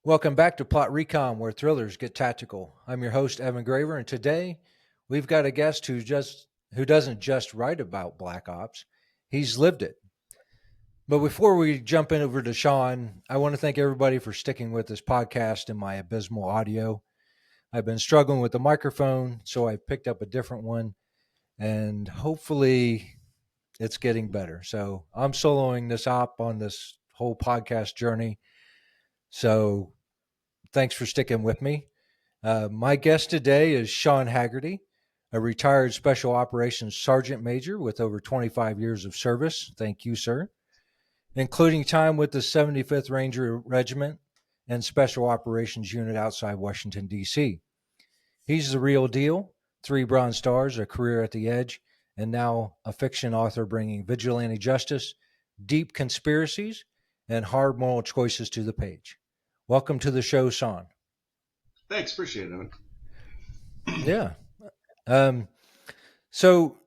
Welcome back to Plot Recon, where thrillers get tactical. I'm your host, Evan Graver, and today we've got a guest who doesn't just write about Black Ops, he's lived it. But before we jump in over to Sean, I want to thank everybody for sticking with this podcast and my abysmal audio. I've been struggling with the microphone, so I picked up a different one, and hopefully it's getting better. So I'm soloing this op on this whole podcast journey. So thanks for sticking with me. My guest today is Sean Haggerty, a retired Special Operations Sergeant Major with over 25 years of service. Thank you, sir. Including time with the 75th Ranger Regiment and Special Operations Unit outside Washington, D.C. He's the real deal, 3 Bronze Stars, a career at the edge, and now a fiction author bringing vigilante justice, deep conspiracies, and hard moral choices to the page. Welcome to the show, Sean. Thanks, appreciate it, Evan. Yeah. So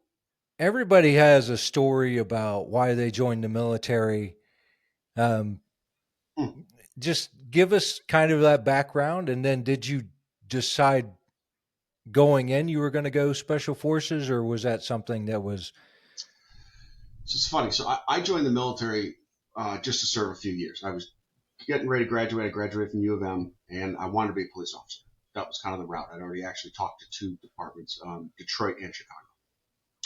everybody has a story about why they joined the military. Just give us kind of that background, and then did you decide going in you were going to go Special Forces, or was that something that was... So it's funny. So I joined the military just to serve a few years. I was getting ready to graduate. I graduated from U of M, and I wanted to be a police officer. That was kind of the route. I'd already actually talked to 2 departments, Detroit and Chicago.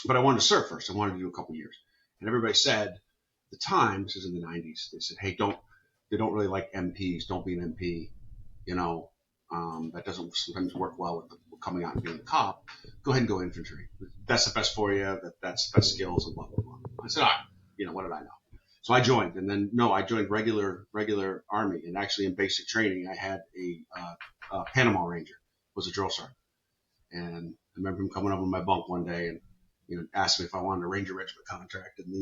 But I wanted to serve first. I wanted to do a couple years. And everybody said, at the time, this is in the 90s, they said, hey, they don't really like MPs. Don't be an MP. You know, that doesn't sometimes work well with coming out and being a cop. Go ahead and go infantry. That's the best for you. That's the best skills and blah, blah, blah. I said, all right, what did I know? So I joined, and then I joined regular Army, and actually in basic training, I had a Panama Ranger, was a drill sergeant, and I remember him coming over to my bunk one day and asked me if I wanted a Ranger Regiment contract, and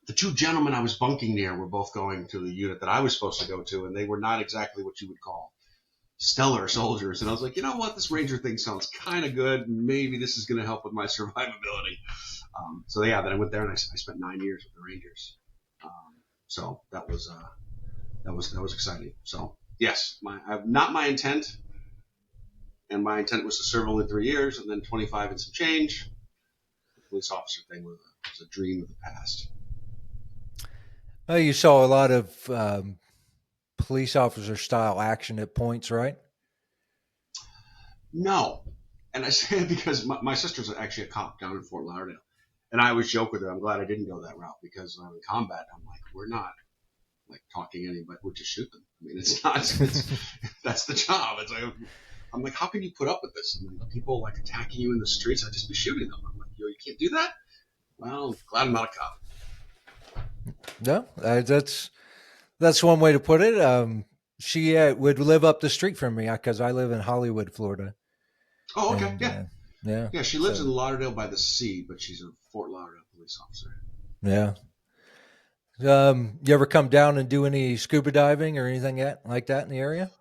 the 2 gentlemen I was bunking near were both going to the unit that I was supposed to go to, and they were not exactly what you would call stellar soldiers, and I was like, you know what, this Ranger thing sounds kind of good. Maybe this is going to help with my survivability. Then I went there and I spent 9 years with the Rangers. So that was exciting. So yes, not my intent, and my intent was to serve only 3 years, and then 25 and some change. The police officer thing was a dream of the past. You saw a lot of police officer style action at points, right? No, and I say it because my sister's actually a cop down in Fort Lauderdale. And I always joke with her, I'm glad I didn't go that route, because when I'm in combat, I'm like, we're not like talking anybody, we'll just shoot them. I mean, that's the job. It's like, I'm like, how can you put up with this? I mean, people like attacking you in the streets, I'd just be shooting them. I'm like, you can't do that? Well, glad I'm not a cop. No, that's one way to put it. She would live up the street from me because I live in Hollywood, Florida. Oh, okay, and, yeah. Yeah, she lives in Lauderdale by the sea, but she's a Fort Lauderdale police officer. Yeah. You ever come down and do any scuba diving or anything like that in the area?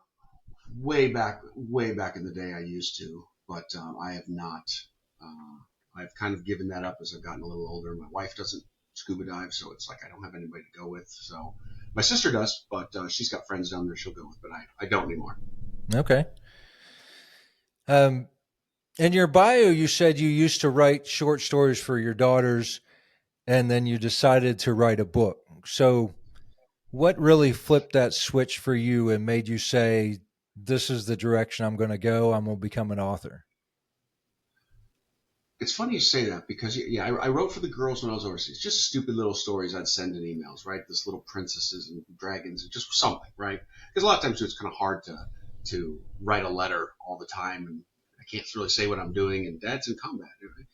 Way back in the day, I used to, but I have not. I've kind of given that up as I've gotten a little older. My wife doesn't scuba dive, so it's like I don't have anybody to go with. So my sister does, but she's got friends down there she'll go with, but I don't anymore. Okay. In your bio, you said you used to write short stories for your daughters, and then you decided to write a book. So what really flipped that switch for you and made you say, this is the direction I'm going to go, I'm going to become an author? It's funny you say that, because I wrote for the girls when I was overseas. Just stupid little stories I'd send in emails, right? This little princesses and dragons, just something, right? Because a lot of times it's kind of hard to write a letter all the time, and I can't really say what I'm doing, and Dad's in combat. Right?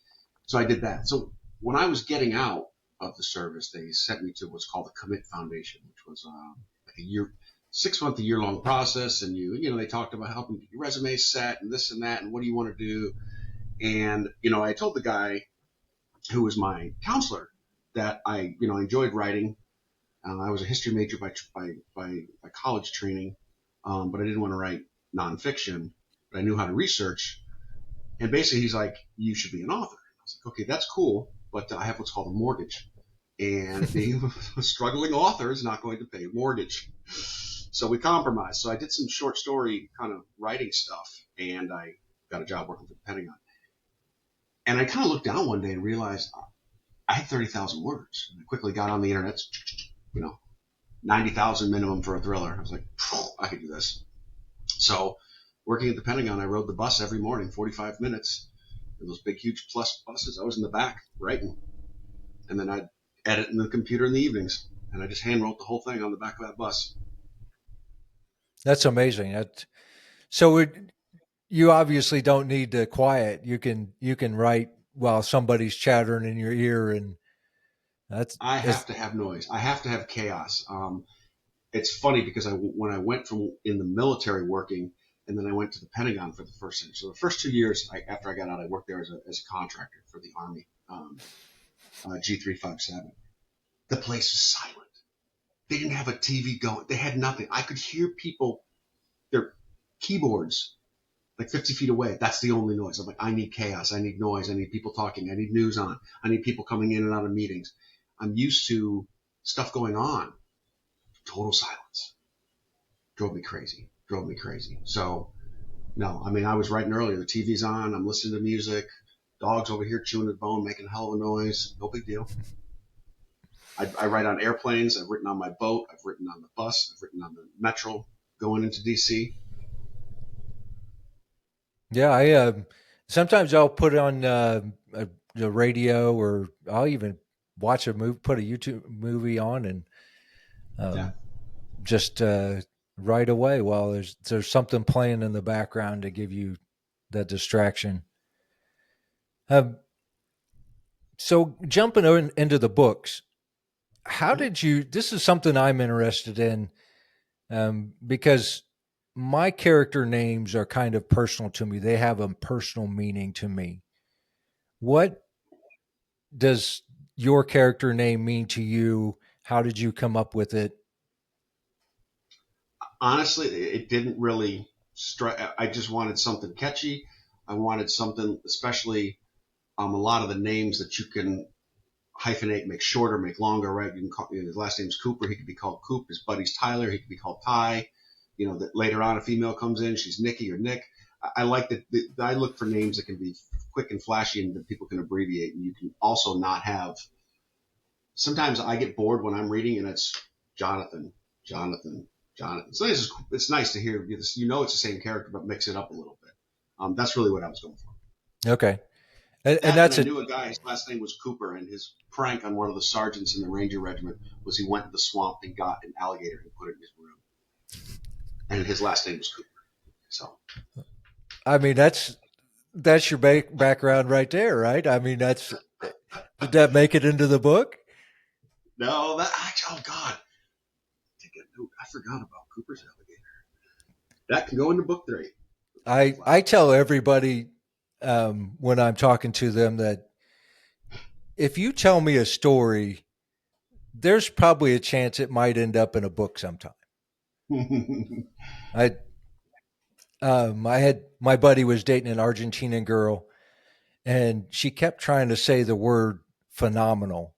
So I did that. So when I was getting out of the service, they sent me to what's called the Commit Foundation, which was like a 6-month, year-long process, and they talked about helping get your resume set and this and that, and what do you want to do. And, I told the guy who was my counselor that I enjoyed writing. I was a history major by college training, but I didn't want to write nonfiction, but I knew how to research. And basically he's like, you should be an author. I was like, okay, that's cool, but I have what's called a mortgage. And being a struggling author is not going to pay a mortgage. So we compromised. So I did some short story kind of writing stuff, and I got a job working for the Pentagon. And I kind of looked down one day and realized I had 30,000 words. And I quickly got on the internet, 90,000 minimum for a thriller. I was like, I could do this. So working at the Pentagon, I rode the bus every morning, 45 minutes. And those big, huge plus buses, I was in the back writing. And then I'd edit in the computer in the evenings. And I just hand wrote the whole thing on the back of that bus. That's amazing. You obviously don't need to quiet. You can write while somebody's chattering in your ear, and that's I it's, have to have noise. I have to have chaos. It's funny because when I went from in the military working, and then I went to the Pentagon for the first time. So the first 2 years after I got out, I worked there as a contractor for the Army, G357. The place was silent. They didn't have a TV going. They had nothing. I could hear people, their keyboards, like 50 feet away. That's the only noise. I'm like, I need chaos. I need noise. I need people talking. I need news on. I need people coming in and out of meetings. I'm used to stuff going on. Total silence. Drove me crazy. Drove me crazy. So, no, I mean, I was writing earlier. The TV's on. I'm listening to music. Dog's over here chewing his bone, making a hell of a noise. No big deal. I write on airplanes. I've written on my boat. I've written on the bus. I've written on the metro going into DC. yeah. I sometimes I'll put on the radio, or I'll even watch a movie, put a YouTube movie on, and Yeah. um, just right away while there's something playing in the background to give you that distraction. Um, so jumping into the books, how Mhm. did you? This is something I'm interested in, because my character names are kind of personal to me. They have a personal meaning to me. What does your character name mean to you? How did you come up with it? Honestly, it didn't really strike. I just wanted something catchy. I wanted something, especially a lot of the names that you can hyphenate, make shorter, make longer, right? You can call, his last name's Cooper. He could be called Coop. His buddy's Tyler. He could be called Ty. That later on a female comes in, she's Nikki or Nick. I like that. I look for names that can be quick and flashy and that people can abbreviate. And you can also not have. Sometimes I get bored when I'm reading and it's Jonathan, Jonathan, Jonathan. So it's nice to hear this. It's the same character, but mix it up a little bit. That's really what I was going for. Okay, and That, and that's I it. knew a guy, his last name was Cooper, and his prank on one of the sergeants in the Ranger Regiment was he went to the swamp and got an alligator and put it in his room. And his last name was Cooper. So, I mean, that's your background right there, right? I mean, that's did that make it into the book? no, oh God. Take a note. I forgot about Cooper's alligator. That can go into book 3. I tell everybody when I'm talking to them that if you tell me a story, there's probably a chance it might end up in a book sometime. I I had my buddy was dating an Argentinian girl, and she kept trying to say the word phenomenal,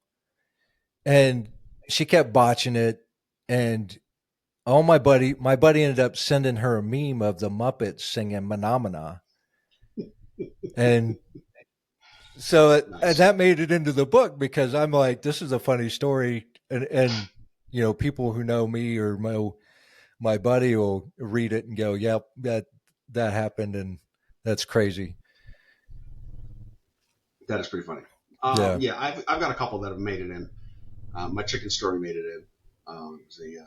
and she kept botching it, and my buddy ended up sending her a meme of the Muppets singing "Phenomena," and and Nice. that made it into the book because I'm like, this is a funny story, and people who know me or know my buddy will read it and go, "Yep, that happened," and that's crazy. That is pretty funny. Yeah. Yeah, I've got a couple that have made it in. My chicken story made it in. It was a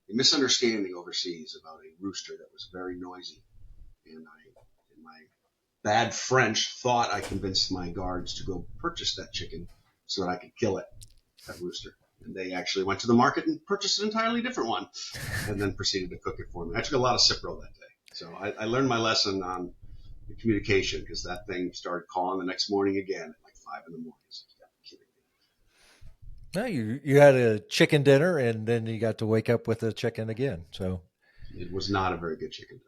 misunderstanding overseas about a rooster that was very noisy, and in my bad French, thought I convinced my guards to go purchase that chicken so that I could kill it, that rooster. And they actually went to the market and purchased an entirely different one, and then proceeded to cook it for me. I took a lot of Cipro that day, so I learned my lesson on the communication because that thing started calling the next morning again at like 5 in the morning. So, No, you had a chicken dinner and then you got to wake up with a chicken again. So it was not a very good chicken dinner.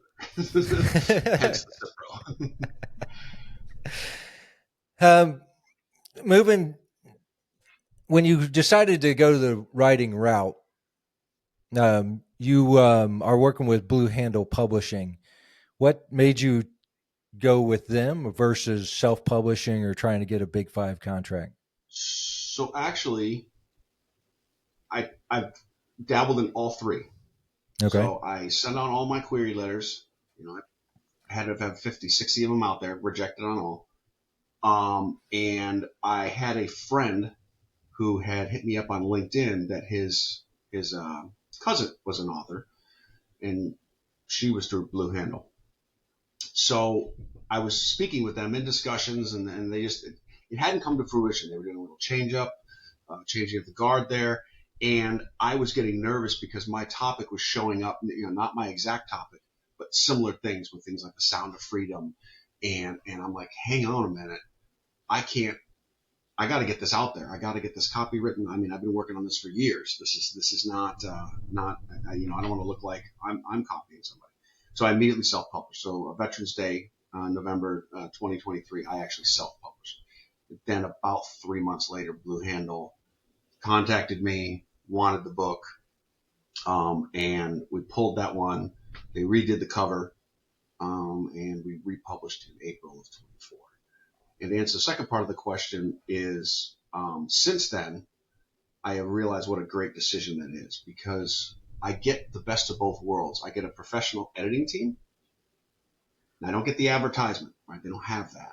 Hence the Cipro. um, moving when you decided to go the writing route, you are working with Blue Handle Publishing. What made you go with them versus self-publishing or trying to get a Big Five contract? So actually, I've dabbled in all three. Okay. So I send out all my query letters. I had to have 50, 60 of them out there, rejected on all. And I had a friend who had hit me up on LinkedIn that his cousin was an author, and she was through Blue Handle. So I was speaking with them in discussions, and they just it hadn't come to fruition. They were doing a little change up, changing of the guard there, and I was getting nervous because my topic was showing up, not my exact topic, but similar things with things like the Sound of Freedom, and I'm like, hang on a minute, I can't. I got to get this out there. I got to get this copy written. I mean, I've been working on this for years. This is not I don't want to look like I'm copying somebody. So I immediately self-published. So Veterans Day, November 2023, I actually self-published. Then about 3 months later, Blue Handle contacted me, wanted the book, and we pulled that one. They redid the cover, and we republished in April of 24. And to answer the second part of the question is, since then, I have realized what a great decision that is, because I get the best of both worlds. I get a professional editing team, and I don't get the advertisement, right? They don't have that.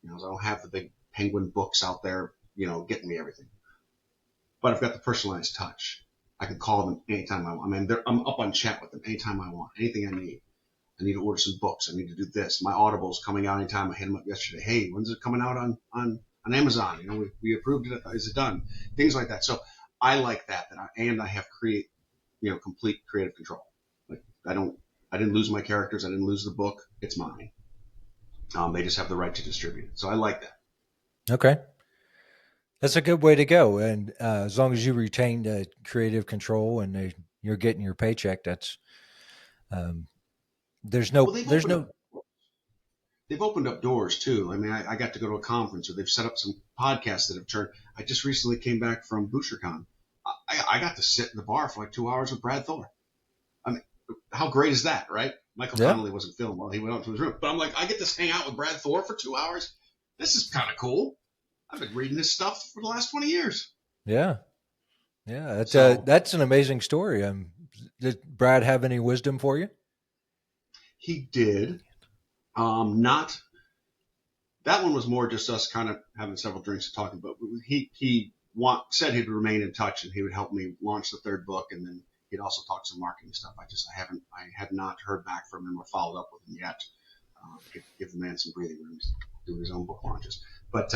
So I don't have the big Penguin books out there, getting me everything. But I've got the personalized touch. I can call them anytime I want. I mean, I'm up on chat with them anytime I want, anything I need. I need to order some books. I need to do this. My Audible's coming out anytime. I hit them up yesterday. Hey, when's it coming out on Amazon? We approved it. Is it done? Things like that. So I like that. I have complete creative control. Like I didn't lose my characters. I didn't lose the book. It's mine. They just have the right to distribute it. So I like that. Okay. That's a good way to go. And as long as you retain the creative control and you're getting your paycheck, that's um, there's Well, no there's no they've opened up doors too. I mean, I got to go to a conference, or they've set up some podcasts that have turned. I just recently came back from ButcherCon. I got to sit in the bar for like 2 hours with Brad Thor. I mean, how great is that, right? Michael yeah Connelly wasn't filmed while he went up to his room, but I'm like, I get to hang out with Brad Thor for 2 hours. This is kind of cool. I've been reading this stuff for the last 20 years. yeah yeah So that's an amazing story. Did Brad have any wisdom for you? he did. Not that one was more just us kind of having several drinks and talking. But said he'd remain in touch and he would help me launch the third book, and then he'd also talk some marketing stuff. I have not heard back from him or followed up with him yet. Give the man some breathing room to do his own book launches. But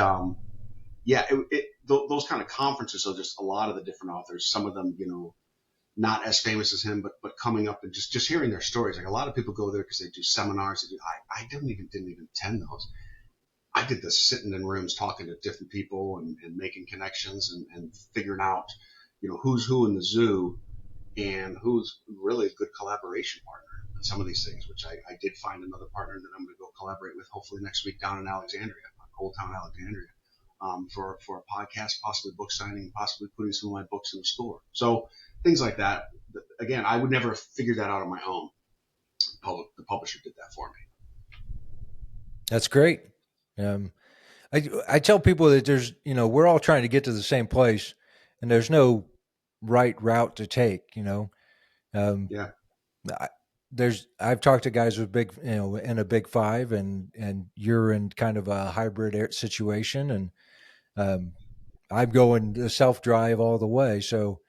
yeah, those kind of conferences are just a lot of the different authors. Some of them, not as famous as him, but coming up and just hearing their stories. Like a lot of people go there because they do seminars. I didn't even attend those. I did this sitting in rooms talking to different people and making connections and figuring out, who's who in the zoo and who's really a good collaboration partner on some of these things, which I did find another partner that I'm going to go collaborate with hopefully next week down in Alexandria, Old Town Alexandria, for a podcast, possibly book signing, possibly putting some of my books in the store. So things like that. Again, I would never have figured that out on my own. The publisher did that for me. That's great. um, I tell people that there's we're all trying to get to the same place, and there's no right route to take. um, Yeah. I, I've talked to guys with big in a Big Five, and you're in kind of a hybrid situation, and I'm going the self drive all the way. So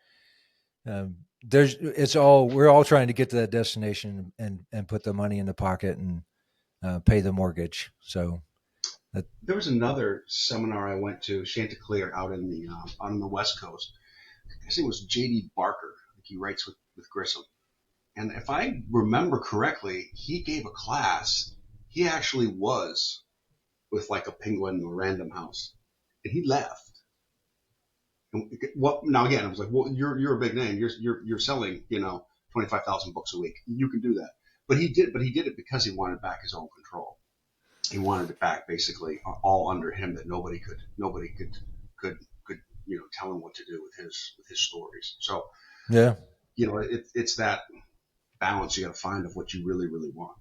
we're all trying to get to that destination and put the money in the pocket and pay the mortgage. So that, There was another seminar I went to, Chanticleer, out in the on the West Coast. I think it was J.D. Barker. I think he writes with Grissom. And if I remember correctly, he gave a class. He actually was with like a Penguin or Random House, and he left. And what now? Again, I was like, "Well, you're a big name. You're selling 25,000 books a week. You can do that." But he did it because he wanted back his own control. He wanted it back basically all under him, that nobody could tell him what to do with his stories. So yeah. it's that balance you got to find of what you really, really want.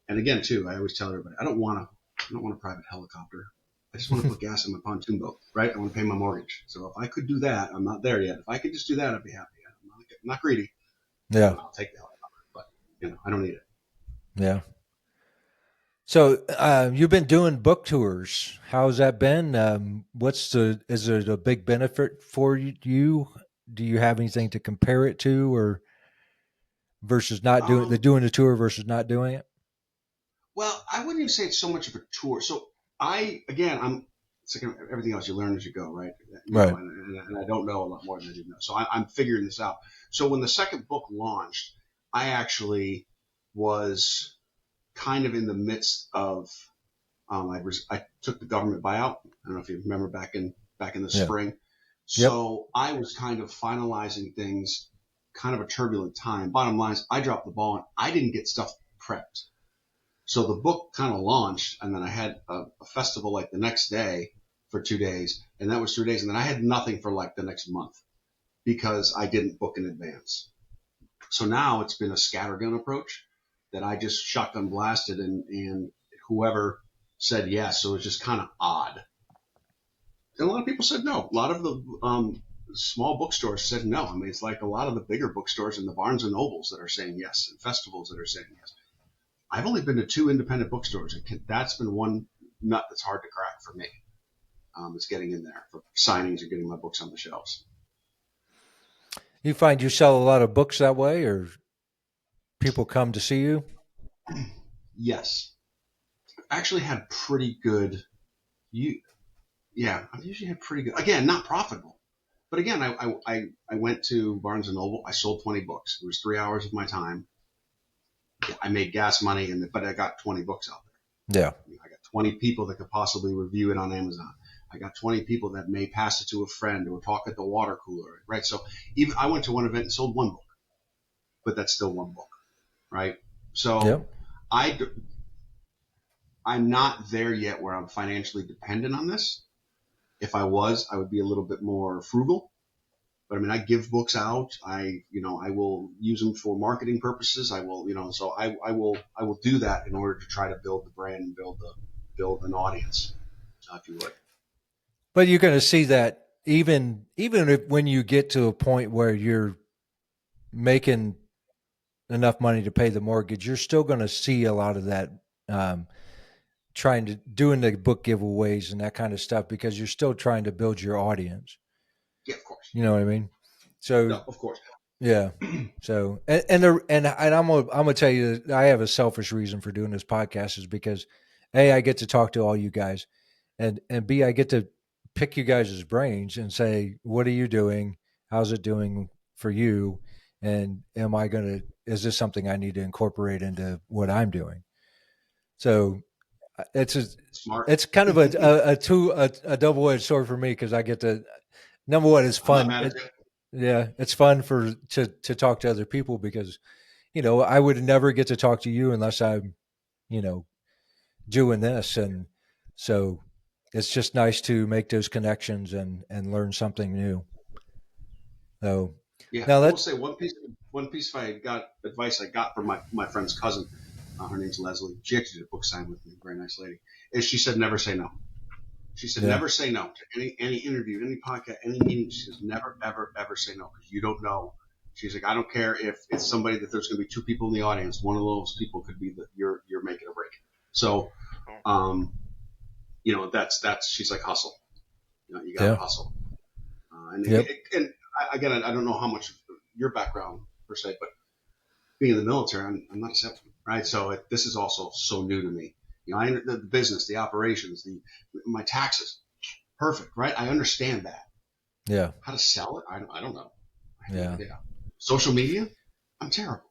And again, too, I always tell everybody, I don't want a private helicopter. I just want to put gas in my pontoon boat, right? I want to pay my mortgage. So if I could do that, I'm not there yet. If I could just do that, I'd be happy. I'm not greedy. Yeah. I'll take the helicopter, but I don't need it. Yeah. So you've been doing book tours. How's that been? Is it a big benefit for you? Do you have anything to compare it to, or versus not doing the tour versus not doing it? Well, I wouldn't even say it's so much of a tour. So it's like everything else, you learn as you go, right? Right. And I don't know a lot more than I do know. So I'm figuring this out. So when the second book launched, I actually was kind of in the midst of, I took the government buyout. I don't know if you remember back in the Yeah. spring. Yep. So I was kind of finalizing things, kind of a turbulent time. Bottom line is I dropped the ball and I didn't get stuff prepped. So the book kind of launched, and then I had a festival like the next day for 2 days, and that was 3 days. And then I had nothing for like the next month because I didn't book in advance. So now it's been a scattergun approach that I just shotgun blasted, and whoever said yes. So it's just kind of odd. And a lot of people said no. A lot of the small bookstores said no. I mean, it's like a lot of the bigger bookstores and the Barnes and Nobles that are saying yes, and festivals that are saying yes. I've only been to 2 independent bookstores. That's been one nut that's hard to crack for me. It's getting in there for signings and getting my books on the shelves. You find you sell a lot of books that way, or people come to see you? Yes. I've actually had pretty good. I've usually had pretty good. Again, not profitable. But again, I went to Barnes and Noble. I sold 20 books. It was 3 hours of my time. I made gas money, but I got 20 books out there. Yeah. I got 20 people that could possibly review it on Amazon. I got 20 people that may pass it to a friend or talk at the water cooler, right? So even I went to one event and sold 1 book, but that's still 1 book, right? So Yep. I'm not there yet where I'm financially dependent on this. If I was, I would be a little bit more frugal. But I mean, I give books out. I will use them for marketing purposes. I will, so I will do that in order to try to build the brand and build an audience, if you would. But you're going to see that even if when you get to a point where you're making enough money to pay the mortgage, you're still going to see a lot of that doing the book giveaways and that kind of stuff because you're still trying to build your audience. Yeah, of course. You know what I mean? So No, of course. yeah. So and I'm gonna tell you that I have a selfish reason for doing this podcast is because A, I get to talk to all you guys, and B, I get to pick you guys' brains and say, what are you doing? How's it doing for you? And is this something I need to incorporate into what I'm doing? So Smart. it's kind of a double-edged sword for me because I get to, number one, it's I'm not fun. mad at you. Yeah, it's fun to talk to other people because, I would never get to talk to you unless I'm, doing this. And so it's just nice to make those connections and learn something new. So Yeah, now I will let's, say one piece of advice I got from my friend's cousin. Her name's Leslie. She actually did a book sign with me. Very nice lady. Is she said never say no. She said yeah, never say no to any interview, any podcast, any meeting. She says never ever ever say no because you don't know. She's like, I don't care if it's somebody that there's going to be 2 people in the audience. One of those people could be that you're making a break. So, that's she's like hustle. You got to yeah, hustle. yep, Again, I don't know how much of your background per se, but being in the military, I'm not accepting, right? So this is also so new to me. The business, the operations, my taxes, perfect, right? I understand that. yeah, How to sell it, I don't know. I have no yeah, idea. Social media, I'm terrible.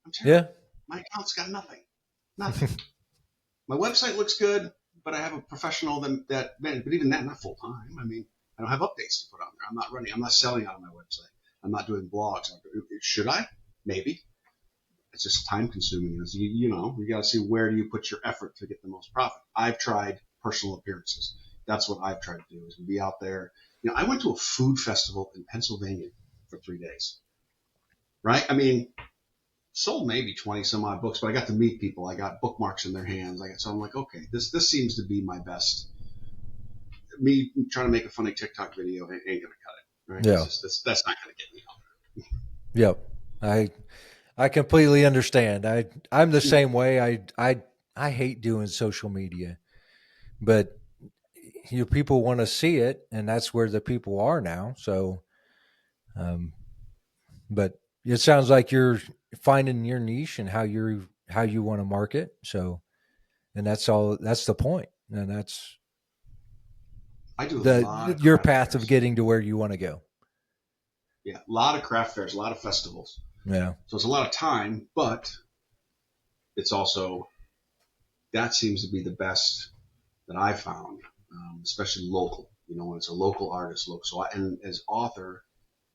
I'm terrible. yeah, My account's got nothing. Nothing. My website looks good, but I have a professional but even that, not full time. I mean, I don't have updates to put on there. I'm not selling out on my website. I'm not doing blogs. Should I? Maybe. It's just time consuming. You got to see where do you put your effort to get the most profit. I've tried personal appearances. That's what I've tried to do is to be out there. I went to a food festival in Pennsylvania for 3 days. right? I mean, sold maybe 20 some odd books, but I got to meet people. I got bookmarks in their hands. So I'm like, okay, this seems to be my best. Me trying to make a funny TikTok video ain't gonna cut it, right? Yeah. That's not gonna get me Yep. I completely understand. I'm the out. same way. I hate doing social media, but people want to see it, and that's where the people are now. So, um, but it sounds like you're finding your niche and how you want to market. So, and that's all. That's the point, and that's I do a lot the of your craft path of fairs. getting to where you want to go. Yeah, a lot of craft fairs, a lot of festivals. Yeah. So it's a lot of time, but it's also that seems to be the best that I found, especially local. When it's a local artist, local. And as author,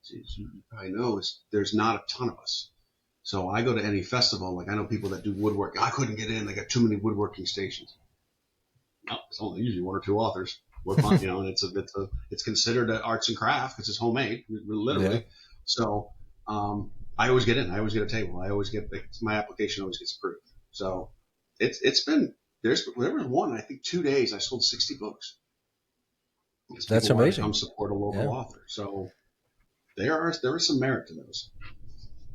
as you probably know, there's not a ton of us. So I go to any festival. Like I know people that do woodwork. I couldn't get in. They got too many woodworking stations. No, it's only usually one or two authors. We're fine, and it's considered an arts and craft because it's homemade, Yeah. literally. So I always get in. I always get a table. I always get my application always gets approved. So it's been there was one I think 2 days I sold 60 books because That's people wanted to amazing. come support a local Yeah. author. So there is some merit to those.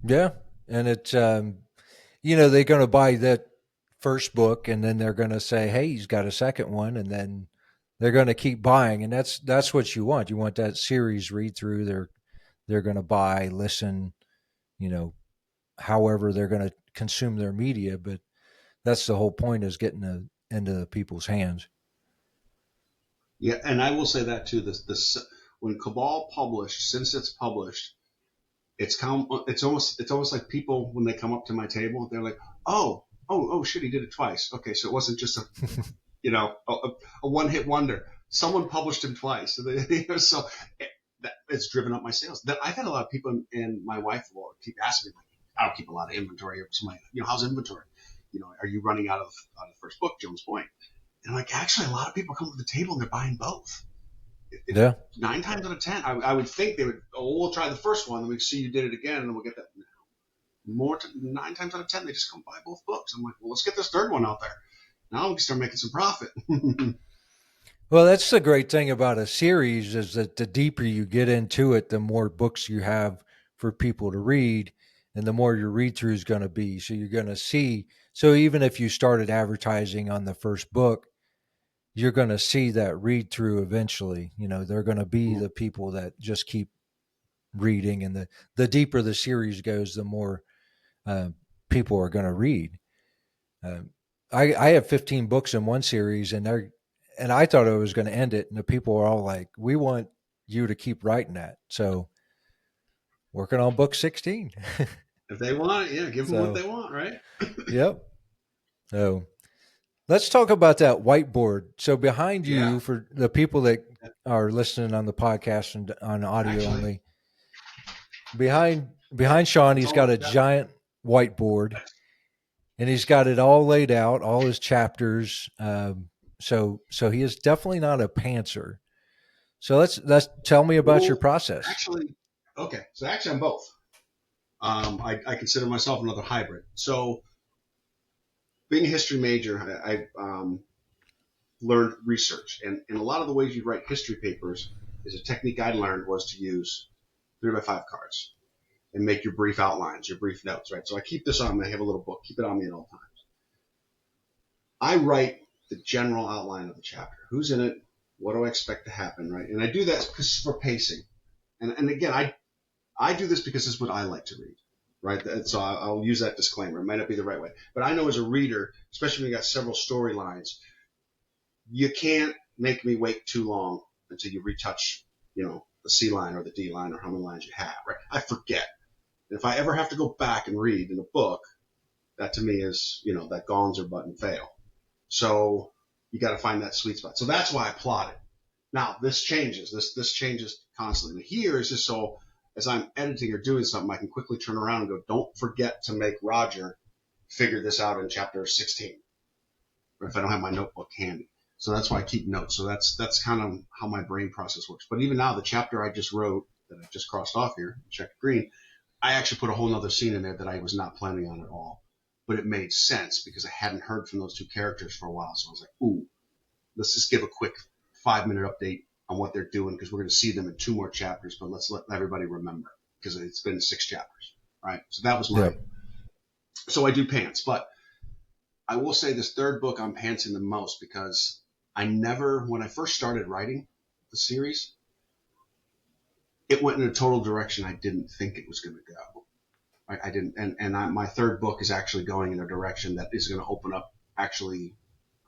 Yeah. And it's they're going to buy that first book, and then they're going to say, "Hey, he's got a second one," and then they're going to keep buying, and that's what you want. You want that series read through. They're going to buy, listen, you know, however they're going to consume their media, but that's the whole point, is getting into the people's hands. Yeah, and I will say that too. This when Cabal published, since it's published, it's almost like people when they come up to my table, they're like, oh shit, he did it twice. Okay, so it wasn't just a one hit wonder. Someone published him twice, so it's driven up my sales. That I've had a lot of people, and my wife will keep asking me, like, I don't keep a lot of inventory. Somebody, how's inventory? Are you running out of the first book, Jones Point? And I'm like, actually, a lot of people come to the table and they're buying both. If Yeah. 9 times out of 10, I would think they would. Oh, we'll try the first one, and we see you did it again, and we'll get that. 9 times out of 10, they just come buy both books. I'm like, well, let's get this third one out there. Now we can start making some profit. Well, that's the great thing about a series, is that the deeper you get into it, the more books you have for people to read, and the more your read through is going to be. So you're going to see. So even if you started advertising on the first book, you're going to see that read through eventually. They're going to be the people that just keep reading, and the deeper the series goes, the more uh, people are going to read. Uh, I have 15 books in one series, and I thought I was going to end it, and the people are all like, "We want you to keep writing that." So working on book 16. If they want it, yeah, give them what So they want, right? yep. So let's talk about that whiteboard. So behind Yeah. you, for the people that are listening on the podcast and on audio Actually, only, yeah, behind Sean, it's he's got almost a got. giant whiteboard, and he's got it all laid out, all his chapters. So he is definitely not a pantser. So let's tell me about your Well, process. actually, okay. So actually, I'm both. I consider myself another hybrid. So being a history major, I learned research, and a lot of the ways you write history papers is a technique I learned was to use 3x5 cards and make your brief outlines, your brief notes, right? So I keep this on me. I have a little book, keep it on me at all times. I write the general outline of the chapter. Who's in it? What do I expect to happen, right? And I do that for pacing. And again, I do this because this is what I like to read, right? So I'll use that disclaimer. It might not be the right way. But I know as a reader, especially when you got several storylines, you can't make me wait too long until you retouch, the C line or the D line or how many lines you have, right? I forget. And if I ever have to go back and read in a book, that to me is, that gonzo button fail. So you got to find that sweet spot. So that's why I plot it. Now this changes. This changes constantly. Here is just so as I'm editing or doing something, I can quickly turn around and go, don't forget to make Roger figure this out in chapter 16. Or if I don't have my notebook handy. So that's why I keep notes. So that's kind of how my brain process works. But even now, the chapter I just wrote that I just crossed off here, check green, I actually put a whole nother scene in there that I was not planning on at all, but it made sense because I hadn't heard from those two characters for a while. So I was like, ooh, let's just give a quick 5-minute update on what they're doing because we're going to see them in 2 more chapters, but let's let everybody remember because it's been 6 chapters, right? So that was Yeah. my. So I do pants, but I will say this third book I'm pantsing the most because when I first started writing the series, it went in a total direction I didn't think it was going to go. I didn't, my third book is actually going in a direction that is going to open up. Actually,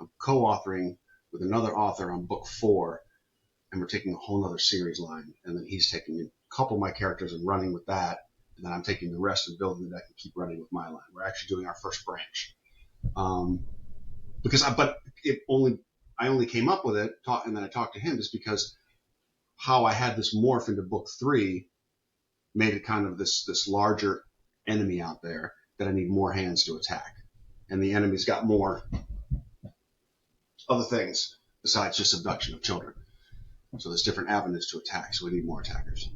I'm co-authoring with another author on book 4, and we're taking a whole other series line, and then he's taking a couple of my characters and running with that, and then I'm taking the rest and building the deck and keep running with my line. We're actually doing our first branch, because I only came up with it, and then I talked to him just because how I had this morph into book 3 made it kind of this larger enemy out there that I need more hands to attack, and the enemy's got more other things besides just abduction of children. So there's different avenues to attack. So we need more attackers.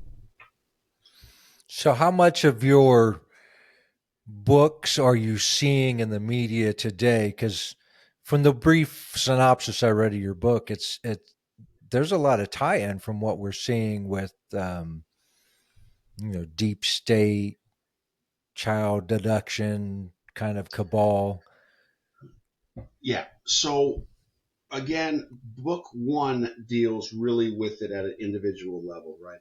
So how much of your books are you seeing in the media today? Because from the brief synopsis I read of your book, there's a lot of tie-in from what we're seeing with deep state, child abduction, kind of cabal. Yeah. So again, book 1 deals really with it at an individual level, right?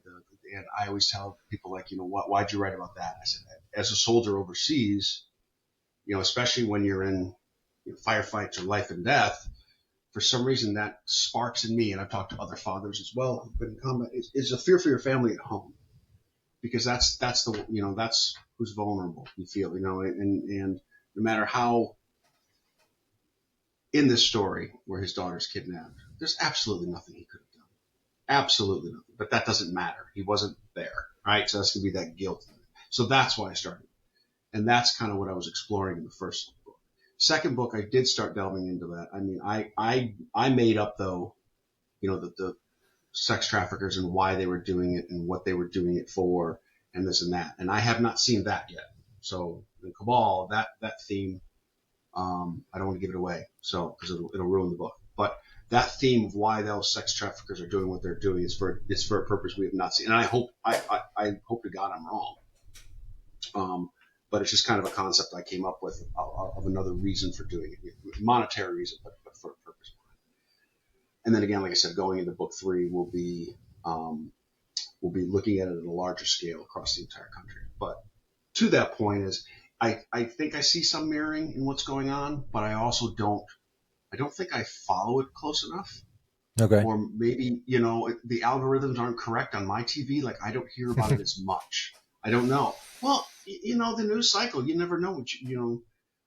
And I always tell people like, why'd you write about that? I said, as a soldier overseas, especially when you're in firefights or life and death, for some reason that sparks in me, and I've talked to other fathers as well who've been in combat, is a fear for your family at home, because that's that's who's vulnerable. You feel, and no matter how in this story where his daughter's kidnapped, there's absolutely nothing he could have done, absolutely nothing. But that doesn't matter. He wasn't there, right? So that's gonna be that guilt. So that's why I started, and that's kind of what I was exploring in the first book. Second book, I did start delving into that. I mean, I made up though, the sex traffickers and why they were doing it and what they were doing it for and this and that. And I have not seen that yet. So the Cabal, that theme, I don't want to give it away, so because it'll ruin the book. But that theme of why those sex traffickers are doing what they're doing is for a purpose we have not seen. And I hope to God I'm wrong. But it's just kind of a concept I came up with of another reason for doing it, monetary reason, but for a purpose. And then again, like I said, going into book 3, we'll be looking at it at a larger scale across the entire country. But to that point is, I think I see some mirroring in what's going on, but I also don't think I follow it close enough. Okay. Or maybe, the algorithms aren't correct on my TV. Like I don't hear about it as much. I don't know. Well, the news cycle, you never know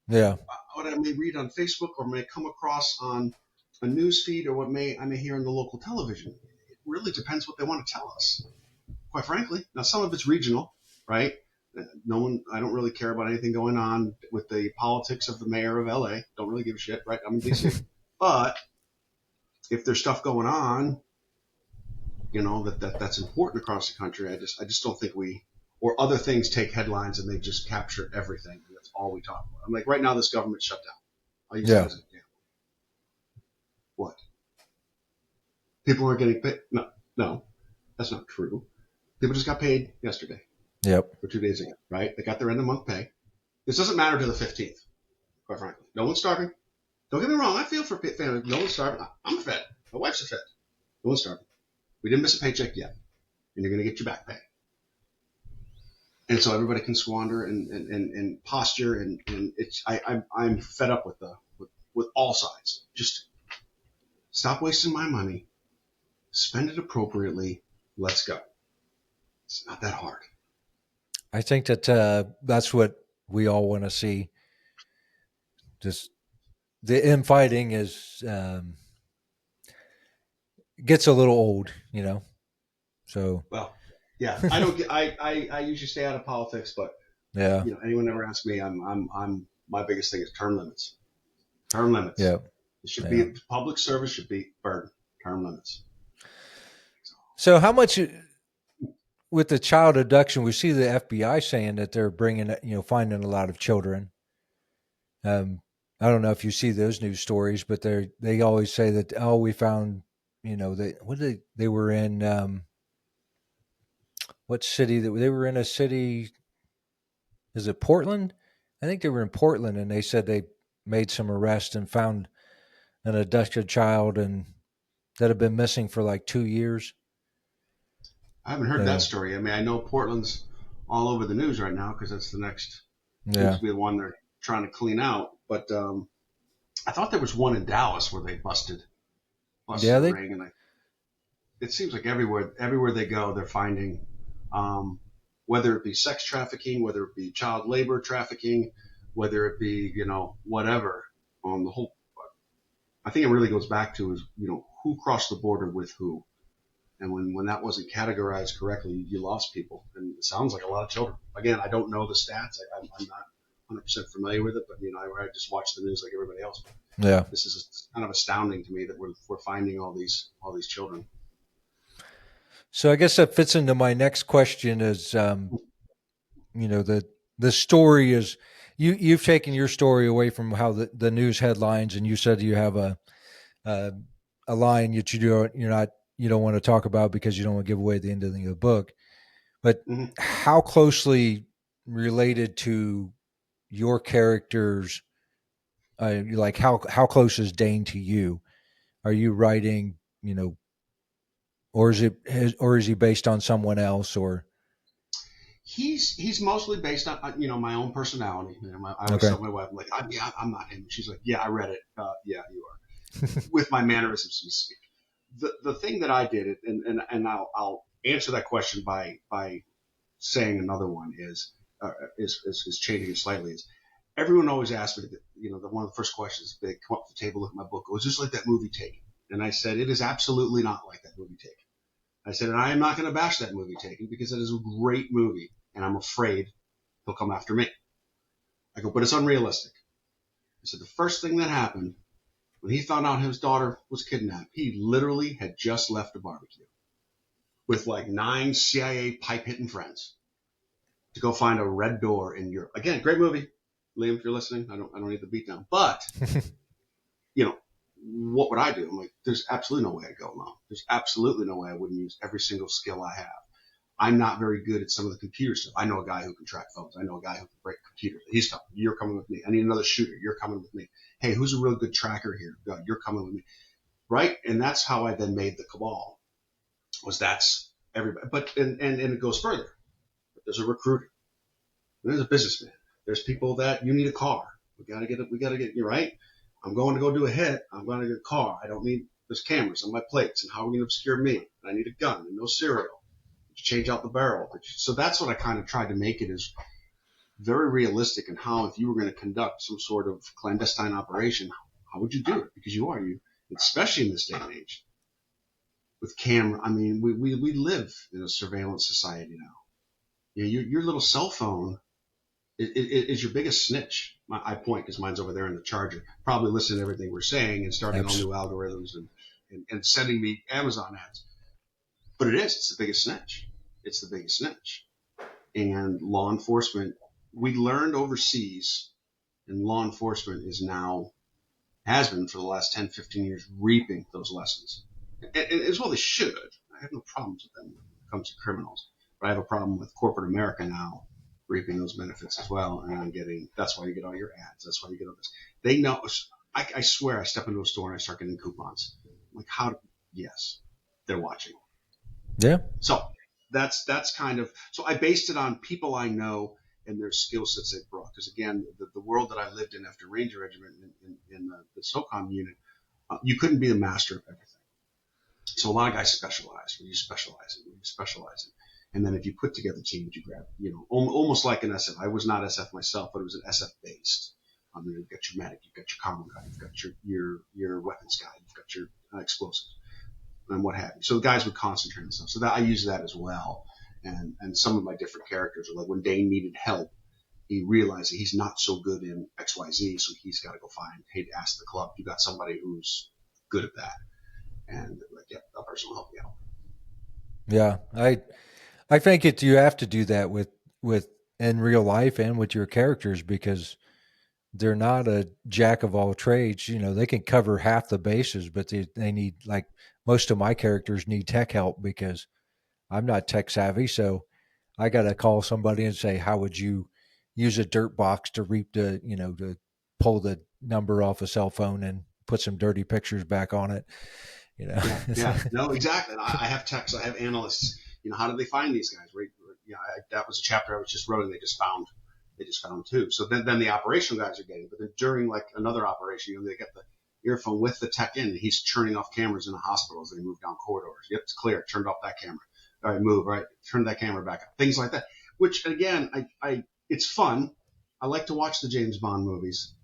Yeah. what I may read on Facebook or may come across on a news feed or what I may hear on the local television. It really depends what they want to tell us, quite frankly. Now, some of it's regional, right? I don't really care about anything going on with the politics of the mayor of LA. Don't really give a shit, right? I'm in DC. But if there's stuff going on, that's important across the country, I just don't think or other things take headlines and they just capture everything. That's all we talk about. I'm like, right now, this government shut down. I'll use that as an example. What? People aren't getting paid? No, that's not true. People just got paid yesterday. Yep. Or 2 days ago, right? They got their end of month pay. This doesn't matter to the 15th, quite frankly. No one's starving. Don't get me wrong. I feel for families. No one's starving. I'm fed. My wife's fed. No one's starving. We didn't miss a paycheck yet, and you're going to get your back pay. And so everybody can squander and posture, and I'm fed up with all sides. Just stop wasting my money. Spend it appropriately. Let's go. It's not that hard. I think that that's what we all want to see. Just the infighting gets a little old, So Well, yeah, I don't get. I usually stay out of politics, but yeah, anyone ever asks me, I'm my biggest thing is term limits. Term limits. yeah. It should be public service should be burden. Term limits. So how much with the child abduction, we see the FBI saying that they're bringing, finding a lot of children. I don't know if you see those news stories, but they always say that, oh, we found, they were in, what city that they were in, a city, is it Portland? I think they were in Portland, and they said they made some arrests and found an abducted child and that had been missing for like 2 years. I haven't heard that So story. I mean, I know Portland's all over the news right now because that's the next seems yeah, to be the one they're trying to clean out. But I thought there was one in Dallas where they busted yeah, a they ring, and it seems like everywhere they go, they're finding, um, whether it be sex trafficking, whether it be child labor trafficking, whether it be whatever. The whole, I think it really goes back to is who crossed the border with who, and when that wasn't categorized correctly, you lost people, and it sounds like a lot of children. Again, I don't know the stats. I'm not 100% familiar with it, but I just watch the news like everybody else. yeah. This is kind of astounding to me that we're finding all these children. So I guess that fits into my next question is, the story is, you've taken your story away from how the news headlines, and you said you have a, a line that you don't want to talk about because you don't want to give away the end of the book. But Mm-hmm. how closely related to your characters, like how close is Dane to you? Are you writing, or or is he based on someone else? Or He's mostly based on my own personality. I always okay, tell my wife, I'm like, I'm not him. She's like, yeah, I read it. Yeah, you are, with my mannerisms to speak. The thing that I did, and I'll answer that question by saying another one is changing it slightly. Is everyone always asks me, one of the first questions they come up to the table, look at my book, goes, just like that movie Taken? And I said, it is absolutely not like that movie Taken. I said, and I am not going to bash that movie Taken because it is a great movie, and I'm afraid he'll come after me. I go, but it's unrealistic. I said, the first thing that happened when he found out his daughter was kidnapped, he literally had just left a barbecue with like 9 CIA pipe hitting friends to go find a red door in Europe. Again, great movie. Liam, if you're listening, I don't need the beat down. But, you know, what would I do? I'm like, there's absolutely no way I'd go alone. There's absolutely no way I wouldn't use every single skill I have. I'm not very good at some of the computer stuff. I know a guy who can track phones. I know a guy who can break computers. He's coming. You're coming with me. I need another shooter. You're coming with me. Hey, who's a real good tracker here? God, you're coming with me. Right? And that's how I then made the cabal. That's everybody. But and it goes further. There's a recruiter. There's a businessman. There's people that you need a car. We gotta get you right. I'm going to go do a hit. I'm going to get a car. I don't need there's cameras on my plates, and how are we going to obscure me? I need a gun and no cereal. Change out the barrel. So that's what I kind of tried to make it is very realistic in how if you were going to conduct some sort of clandestine operation, how would you do it? Because especially in this day and age with camera. I mean, we live in a surveillance society now. Your little cell phone is your biggest snitch. I point because mine's over there in the charger, probably listening to everything we're saying and starting all new algorithms and sending me Amazon ads. But it's the biggest snitch. It's the biggest snitch. And law enforcement, we learned overseas, and law enforcement has been for the last 10, 15 years, reaping those lessons. And as well they should. I have no problems with them when it comes to criminals. But I have a problem with corporate America now reaping those benefits as well. And that's why you get all your ads. That's why you get all this. They know, I swear I step into a store and I start getting coupons. I'm like, yes, they're watching. yeah. So that's kind of, so I based it on people I know and their skill sets they brought. Because again, the world that I lived in after Ranger Regiment in the SOCOM unit, you couldn't be the master of everything. So a lot of guys specialize. You specialize in. And then if you put together teams, you grab, almost like an SF. I was not SF myself, but it was an SF based. You've got your medic, you've got your common guy, you've got your weapons guy, you've got your explosives and what have you. So the guys would concentrate on stuff. So that I use that as well. And some of my different characters are like when Dane needed help, he realized that he's not so good in XYZ, so he's got to go ask the club. You got somebody who's good at that, and like, yeah, that person will help you out. Yeah, I think you have to do that with in real life and with your characters because they're not a jack of all trades. You know, they can cover half the bases, but they need, like, most of my characters need tech help because I'm not tech savvy. So I got to call somebody and say, how would you use a dirt box to reap to pull the number off a cell phone and put some dirty pictures back on it, you know? Yeah, yeah, no, exactly. And I have techs, I have analysts. How did they find these guys? Right? That was a chapter I was just wrote, and they just found two. So then the operational guys are getting, but then during like another operation, they get the earphone with the tech in, and he's churning off cameras in the hospital as they move down corridors. Yep, it's clear. Turned off that camera. All right, move. All right, turn that camera back up. Things like that. Which again, it's fun. I like to watch the James Bond movies,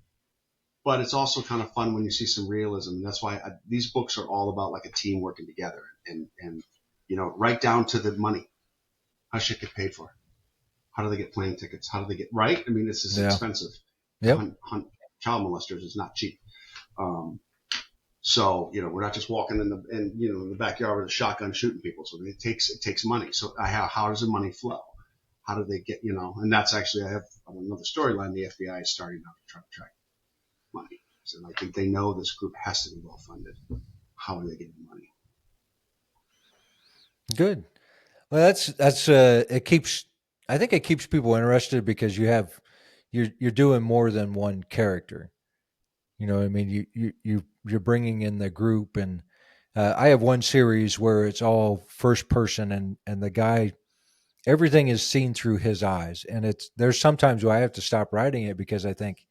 but it's also kind of fun when you see some realism. And that's why these books are all about like a team working together, and right down to the money. How shit get paid for? How do they get plane tickets? How do they get right? I mean, this is Yeah. expensive. To Yep. hunt child molesters is not cheap. Um, so we're not just walking in the backyard with a shotgun shooting people. So it takes money. So how does the money flow? How do they get And that's actually, I have another storyline. The FBI is starting now to try to track money. So I think they know this group has to be well funded. How are they getting money? Good. Well, that's it keeps. I think it keeps people interested because you're doing more than one character. You know what I mean? You're bringing in the group, and I have one series where it's all first person, and the guy, everything is seen through his eyes, and there's sometimes where I have to stop writing it because I think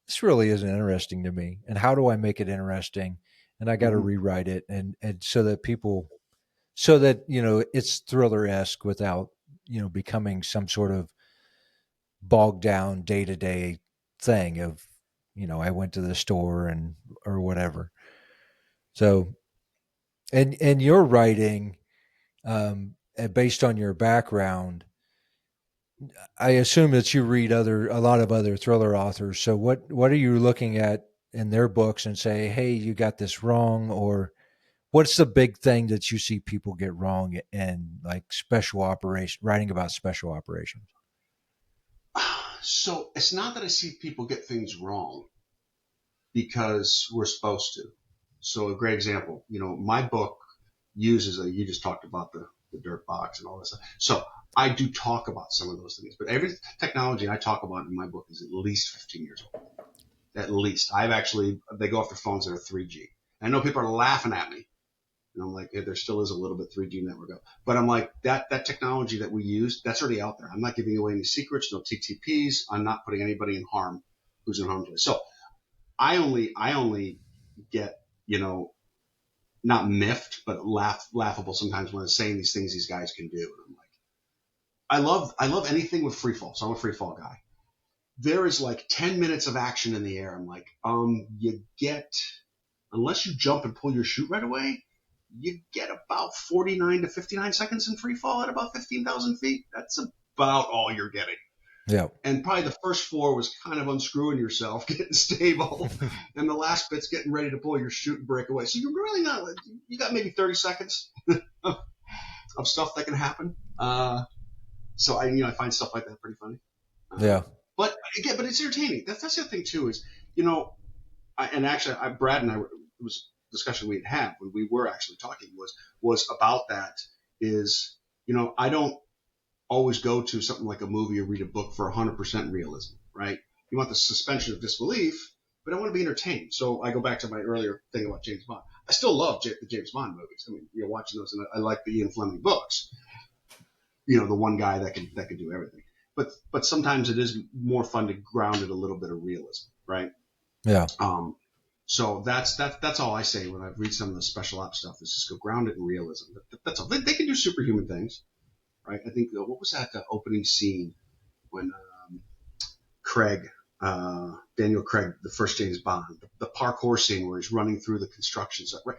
this really isn't interesting to me, and how do I make it interesting? And I got to Mm-hmm. rewrite it, and so that it's thriller esque without becoming some sort of bogged down day to day thing of I went to the store and or whatever. So and your writing, based on your background, I assume that you read a lot of other thriller authors. So what are you looking at in their books and say, hey, you got this wrong, or what's the big thing that you see people get wrong in, like, special operation writing about special operations? So it's not that I see people get things wrong because we're supposed to. So a great example, my book uses you just talked about the dirt box and all this stuff. So I do talk about some of those things, but every technology I talk about in my book is at least 15 years old. At least they go off their phones that are 3G. I know people are laughing at me. And I'm like, there still is a little bit 3G network up. But I'm like, that technology that we use, that's already out there. I'm not giving away any secrets, no TTPs. I'm not putting anybody in harm who's in harm to it. So I only get, not miffed, but laughable sometimes when I'm saying these things these guys can do. And I'm like, I love anything with free fall. So I'm a free fall guy. There is like 10 minutes of action in the air. I'm like, you get, unless you jump and pull your chute right away, you get about 49 to 59 seconds in free fall at about 15,000 feet. That's about all you're getting. Yeah. And probably the first four was kind of unscrewing yourself, getting stable, and the last bit's getting ready to pull your chute and break away. So you're really not, you got maybe 30 seconds of stuff that can happen. So I find stuff like that pretty funny. Yeah. But again, but it's entertaining. That's the other thing too is, and actually, Brad and I it was a discussion we had when we were actually talking was about that is, I don't always go to something like a movie or read a book for 100% realism, right? You want the suspension of disbelief, but I want to be entertained. So I go back to my earlier thing about James Bond. I still love the James Bond movies. I mean, you're watching those, and I like the Ian Fleming books. The one guy that can do everything. But sometimes it is more fun to ground it a little bit of realism, right? Yeah. So that's all I say when I read some of the special ops stuff is just go ground it in realism. That's all. They can do superhuman things, right? I think what was that opening scene when Daniel Craig, the first James Bond, the parkour scene where he's running through the construction stuff, right?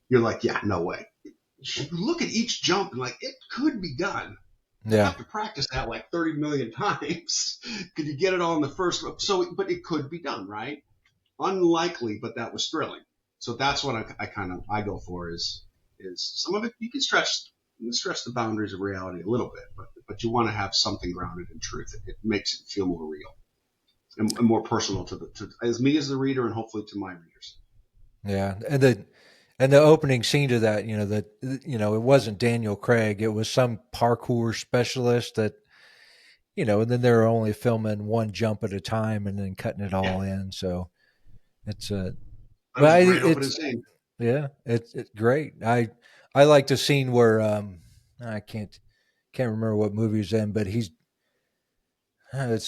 You're like, yeah, no way. You look at each jump and like it could be done. You Yeah. have to practice that like 30 million times. Could you get it all in the first? But it could be done, right? Unlikely, but that was thrilling. So that's what I go for is some of it you can stretch stress the boundaries of reality a little bit, but you want to have something grounded in truth. It makes it feel more real and more personal to as me as the reader, and hopefully to my readers. Yeah, and the opening scene to that, that it wasn't Daniel Craig, it was some parkour specialist that, and then they were only filming one jump at a time and then cutting it Yeah, all in. So it's that was a great opening it's scene. yeah, it's great. I like the scene where I can't remember what movie he's in, but it's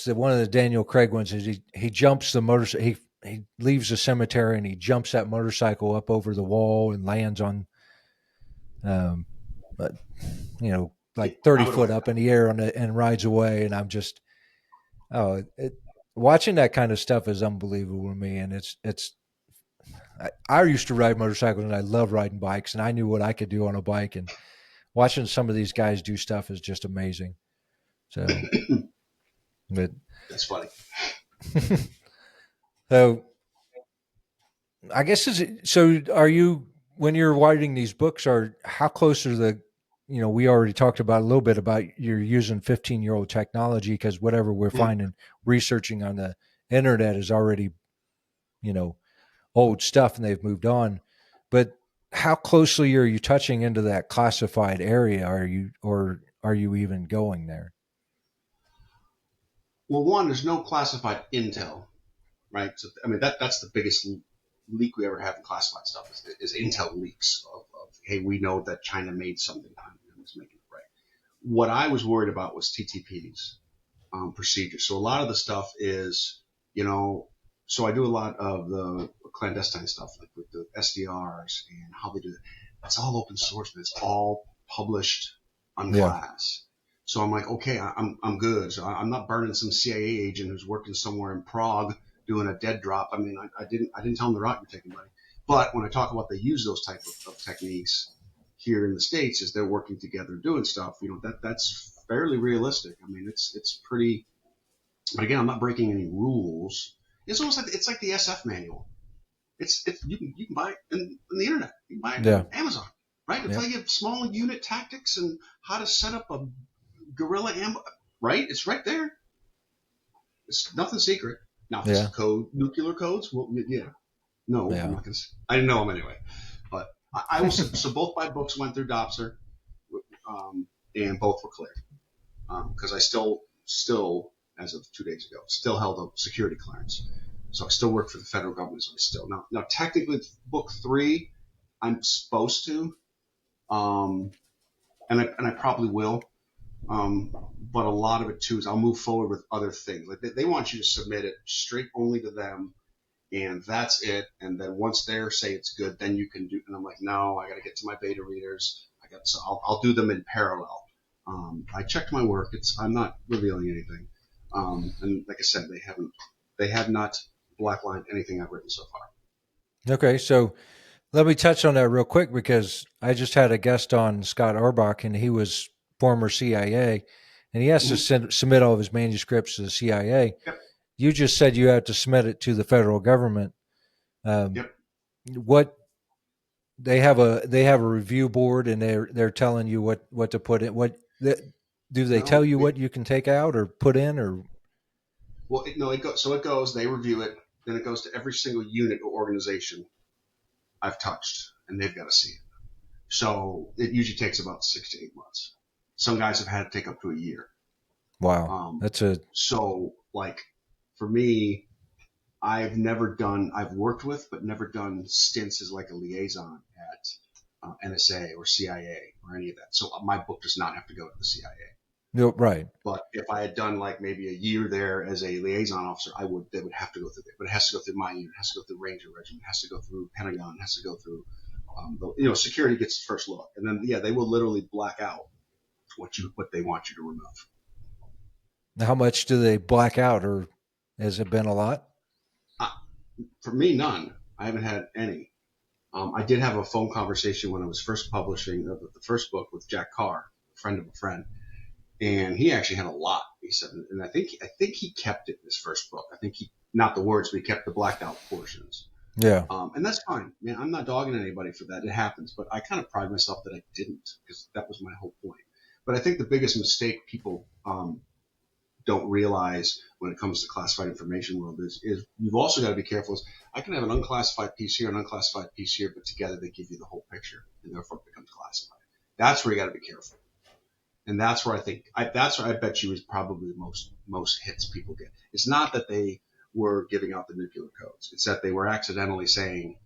one of the Daniel Craig ones. Is he jumps the motor, he leaves the cemetery and he jumps that motorcycle up over the wall and lands on um uh, Yeah, like I 30 would have foot liked up that. in the air and rides away, and I'm just watching that kind of stuff is unbelievable to me. And I used to ride motorcycles and I love riding bikes, and I knew what I could do on a bike, and watching some of these guys do stuff is just amazing. So, but That's funny. so I guess so. Are you, when you're writing these books, are how close are we already talked about a little bit about you're using 15-year-old technology, because whatever we're Yeah. finding researching on the internet is already, you know, old stuff and they've moved on. But how closely are you touching into that classified area? Or are you even going there? Well, one, there's no classified intel, right? So I mean that's the biggest leak we ever have in classified stuff is intel leaks of hey, we know that China made something, and was making it right. What I was worried about was TTPs, procedures. So a lot of the stuff is, you know, so I do a lot of the clandestine stuff, like with the SDRs and how they do it. That's all open source, and it's all published on Yeah. glass. So I'm like, okay, I'm good. So I'm not burning some CIA agent who's working somewhere in Prague doing a dead drop. I mean, I didn't tell them the route you're taking, buddy. But when I talk about they use those type of techniques here in the States as they're working together doing stuff, that's fairly realistic. I mean, it's pretty. But again, I'm not breaking any rules. It's almost like it's like the SF manual. It's you can buy it in the internet. You can buy it Yeah. on Amazon, right? It'll Yeah. tell you small unit tactics and how to set up a guerrilla ambush. Right? It's right there. It's nothing secret. Now, if it's Yeah. code, nuclear codes, well, yeah. No, I'm Yeah. not gonna. I didn't know them anyway. But I will. So both my books went through Dobser, and both were cleared because I still, as of 2 days ago, still held a security clearance. So I still work for the federal government. So I still now technically book 3, I'm supposed to, um, and I probably will. But a lot of it too is I'll move forward with other things. Like they want you to submit it straight only to them, and that's it. And then once they say it's good, then you can do. And I'm like, no, I got to get to my beta readers. So I'll do them in parallel. I checked my work. I'm not revealing anything. And like I said, they have not blacklined anything I've written so far. Okay. So let me touch on that real quick, because I just had a guest on, Scott Auerbach, and he was former CIA, and he has to Mm-hmm. submit all of his manuscripts to the CIA. Yep. You just said you have to submit it to the federal government. Um, Yep. what they have a review board, and they're telling you what to put in. Do they tell No. you what you can take out or put in, or Well, no. It goes. So it goes. They review it. Then it goes to every single unit or organization I've touched, and they've got to see it. So it usually takes about 6 to 8 months. Some guys have had to take up to a year. wow, Um, that's a so like for me, I've worked with, but never done stints as like a liaison at NSA or CIA or any of that. So my book does not have to go to the CIA. no, right. But if I had done like maybe a year there as a liaison officer, they would have to go through there. But it has to go through my unit, it has to go through Ranger Regiment, it has to go through Pentagon, it has to go through, security gets the first look. And then, yeah, they will literally black out what they want you to remove. How much do they black out, or has it been a lot? Uh, for me, none. I haven't had any. I did have a phone conversation when I was first publishing the first book with Jack Carr, a friend of a friend, and he actually had a lot. He said, and I think he kept it in his first book. I think he not the words, but he kept the blacked out portions. Yeah. And that's fine, man. I'm not dogging anybody for that. It happens, but I kind of pride myself that I didn't, because that was my whole point. But I think the biggest mistake people don't realize when it comes to classified information world is you've also got to be careful. I can have an unclassified piece here, an unclassified piece here, but together they give you the whole picture, and therefore it becomes classified. That's where you got to be careful, and that's where that's where I bet you is probably the most hits people get. It's not that they were giving out the nuclear codes; it's that they were accidentally saying,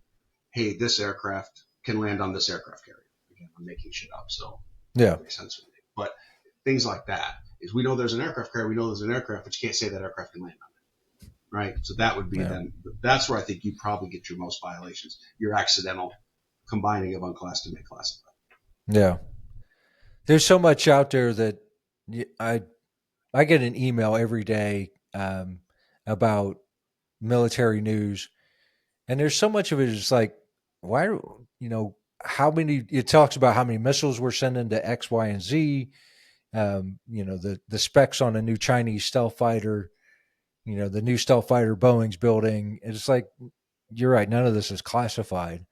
"Hey, this aircraft can land on this aircraft carrier." Again, I'm making shit up, so it Yeah. doesn't make sense for me. But things like that is we know there's an aircraft carrier, we know there's an aircraft, but you can't say that aircraft can land on it, right? So that would be Yeah. then. That's where I think you probably get your most violations. Your accidental combining of unclassified to make classified. Yeah. There's so much out there that I get an email every day about military news, and there's so much of it is like, why, how many, it talks about how many missiles we're sending to X, Y, and Z, the specs on a new Chinese stealth fighter, the new stealth fighter Boeing's building. It's like, you're right, none of this is classified.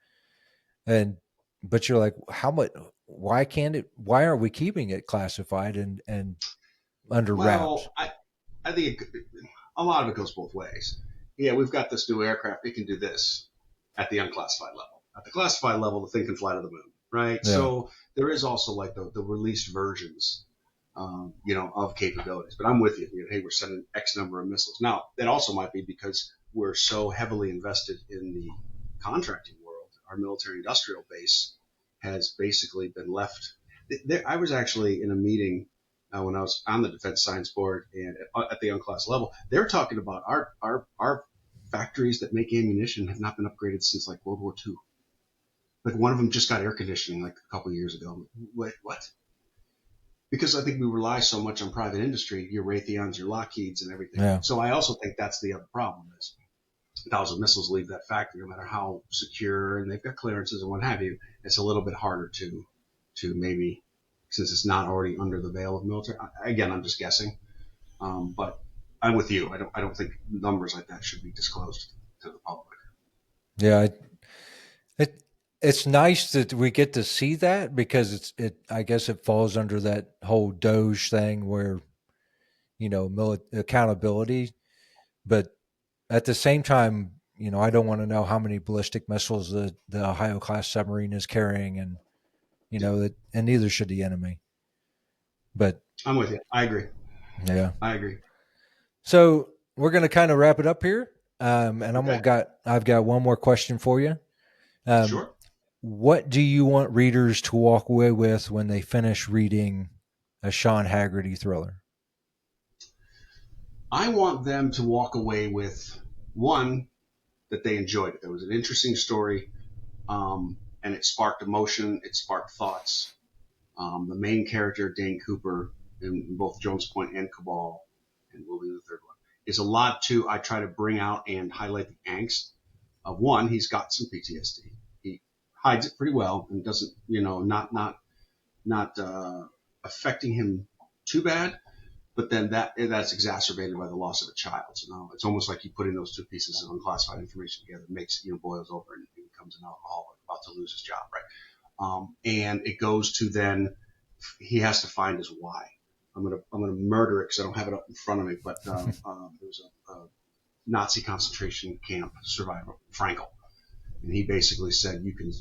And, but you're like, how much, why aren't we keeping it classified and under wraps? Well, I think a lot of it goes both ways. Yeah, we've got this new aircraft; it can do this at the unclassified level. At the classified level, the thing can fly to the moon, right? Yeah. So there is also like the released versions, of capabilities. But I'm with you. Hey, we're sending X number of missiles. Now, that also might be because we're so heavily invested in the contracting world. Our military industrial base has basically been left. I was actually in a meeting when I was on the defense science board and at the unclass level. They were talking about our factories that make ammunition have not been upgraded since like World War II. Like one of them just got air conditioning like a couple of years ago. Wait, what? Because I think we rely so much on private industry, your Raytheons, your Lockheeds, and everything. Yeah. So I also think that's the other problem is 1,000 missiles leave that factory, no matter how secure, and they've got clearances and what have you. It's a little bit harder to maybe, since it's not already under the veil of military. Again, I'm just guessing, but I'm with you. I don't think numbers like that should be disclosed to the public. Yeah. It, it's nice that we get to see that because I guess it falls under that whole Doge thing where, accountability, but at the same time, I don't want to know how many ballistic missiles the Ohio class submarine is carrying, and Yeah, and neither should the enemy. But I'm with you. I agree. yeah, I agree. so we're gonna kind of wrap it up here, and Okay, I've got one more question for you. Um, sure. what do you want readers to walk away with when they finish reading a Sean Haggerty thriller? I want them to walk away with one that they enjoyed it. There was an interesting story, and it sparked emotion. It sparked thoughts. The main character, Dane Cooper, in both Jones Point and Cabal, and will be the third one, is a lot to. I try to bring out and highlight the angst of one. He's got some PTSD. He hides it pretty well and doesn't, not affecting him too bad. But then that's exacerbated by the loss of a child. So now it's almost like you putting those two pieces of unclassified information together makes boils over and he becomes an alcoholic about to lose his job, right? And it goes to then he has to find his why. I'm gonna murder it because I don't have it up in front of me. But there was a Nazi concentration camp survivor, Frankel, and he basically said you can,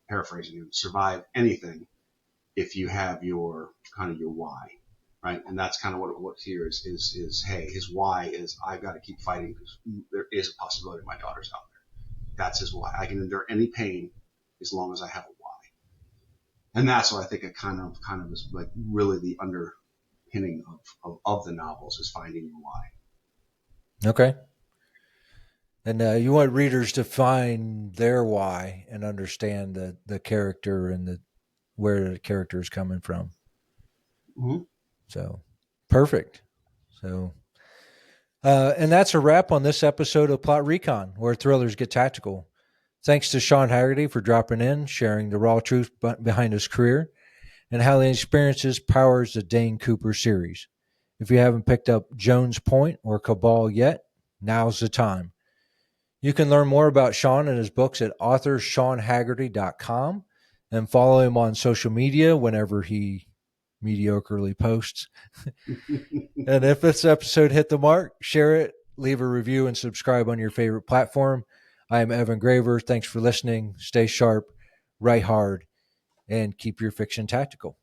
paraphrasing him, survive anything if you have your kind of your why, right? And that's kind of what here is hey, his why is I've got to keep fighting because there is a possibility my daughter's out there. That's his why. I can endure any pain as long as I have a why. And that's what I think it kind of is like really the underpinning of the novels is finding your why. Okay. And you want readers to find their why and understand the character and where the character is coming from. Mm-hmm. So perfect. So, and that's a wrap on this episode of Plot Recon, where thrillers get tactical. Thanks to Sean Haggerty for dropping in, sharing the raw truth behind his career, and how the experiences powers the Dane Cooper series. If you haven't picked up Jones Point or Cabal yet, now's the time. You can learn more about Sean and his books at authorseanhaggerty.com and follow him on social media whenever he mediocrely posts. And if this episode hit the mark, share it, leave a review, and subscribe on your favorite platform. I am Evan Graver. Thanks for listening. Stay sharp, write hard, and keep your fiction tactical.